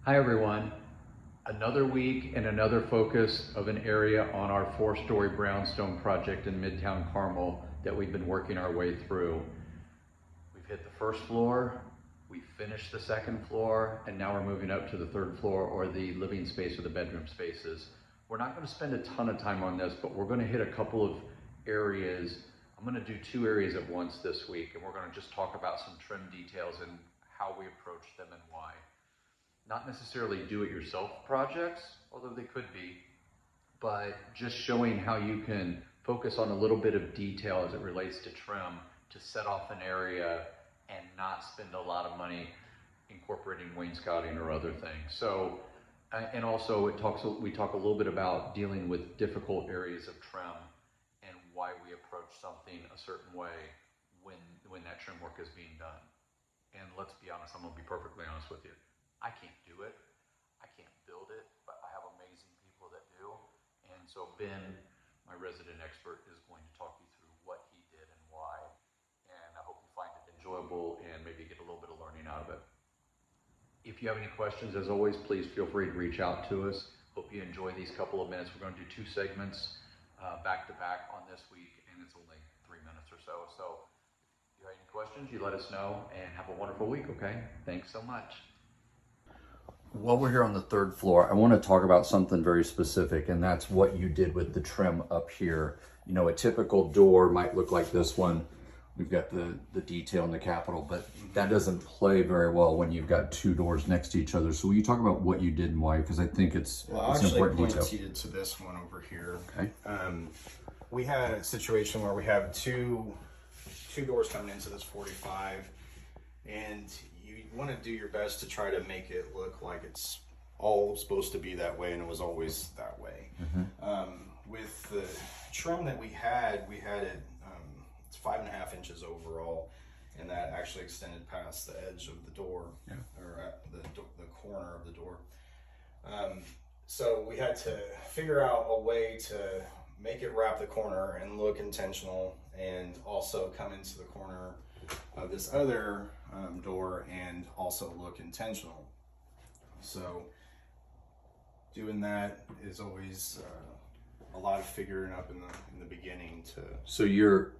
Hi everyone. Another week and another focus of an area on our 4-story brownstone project in Midtown Carmel that we've been working our way through. We've hit the first floor, we finished the second floor, and now we're moving up to the third floor, or the living space or the bedroom spaces. We're not going to spend a ton of time on this, but we're going to hit a couple of areas. I'm going to do 2 areas at once this week, and we're going to just talk about some trim details and how we approach them and why. Not necessarily do-it-yourself projects, although they could be, but just showing how you can focus on a little bit of detail as it relates to trim to set off an area and not spend a lot of money incorporating wainscoting or other things. So, and also we talk a little bit about dealing with difficult areas of trim and why we approach something a certain way when that trim work is being done. And let's be honest, I'm gonna be perfectly honest with you. I can't do it. I can't build it, but I have amazing people that do. And so Ben, my resident expert, is going to talk you through what he did and why. And I hope you find it enjoyable and maybe get a little bit of learning out of it. If you have any questions, as always, please feel free to reach out to us. Hope you enjoy these couple of minutes. We're going to do 2 segments back to back on this week, and it's only 3 minutes or so. So if you have any questions, you let us know, and have a wonderful week, okay? Thanks so much. While we're here on the 3rd floor, I want to talk about something very specific, and that's what you did with the trim up here. You know, a typical door might look like this one. We've got the detail in the capital, but that doesn't play very well when you've got 2 doors next to each other. So will you talk about what you did and why? Because I think it's an important detail. I'll actually to this one over here. Okay. We had a situation where we have two doors coming into this 45, and you want to do your best to try to make it look like it's all supposed to be that way, and it was always that way. With the trim that we had it it's 5.5 inches overall, and that actually extended past the edge of the door, or at the corner of the door. So we had to figure out a way to make it wrap the corner and look intentional, and also come into the corner of this other door and also look intentional. So doing that is always a lot of figuring up in the beginning to. So your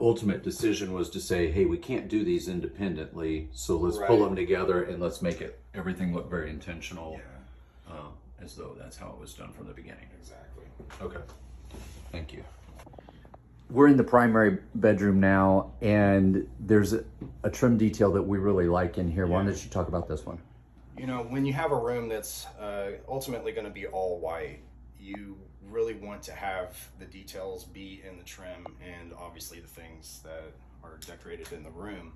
ultimate decision was to say, hey, we can't do these independently, so let's pull them together and let's make everything look very intentional. As though that's how it was done from the beginning. Exactly. Okay. Thank you. We're in the primary bedroom now, and there's a trim detail that we really like in here. Why don't you talk about this one? You know, when you have a room that's ultimately going to be all white, you really want to have the details be in the trim, and obviously the things that are decorated in the room.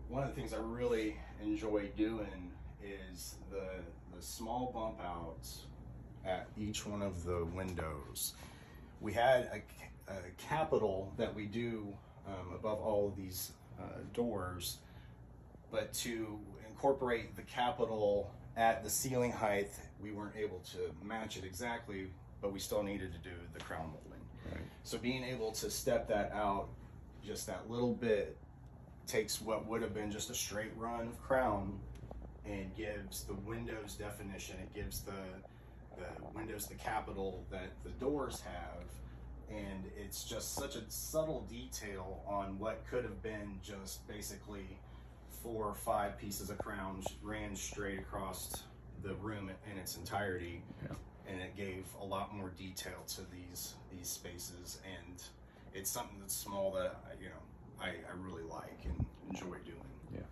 One of the things I really enjoy doing is the small bump outs at each one of the windows. We had a capital that we do above all of these doors, but to incorporate the capital at the ceiling height, we weren't able to match it exactly, but we still needed to do the crown molding. So being able to step that out just that little bit takes what would have been just a straight run of crown and gives the windows definition. It gives the windows the capital that the doors have, and it's just such a subtle detail on what could have been just basically 4 or 5 pieces of crown ran straight across the room in its entirety. And it gave a lot more detail to these spaces, and it's something that's small that I really like and enjoy doing.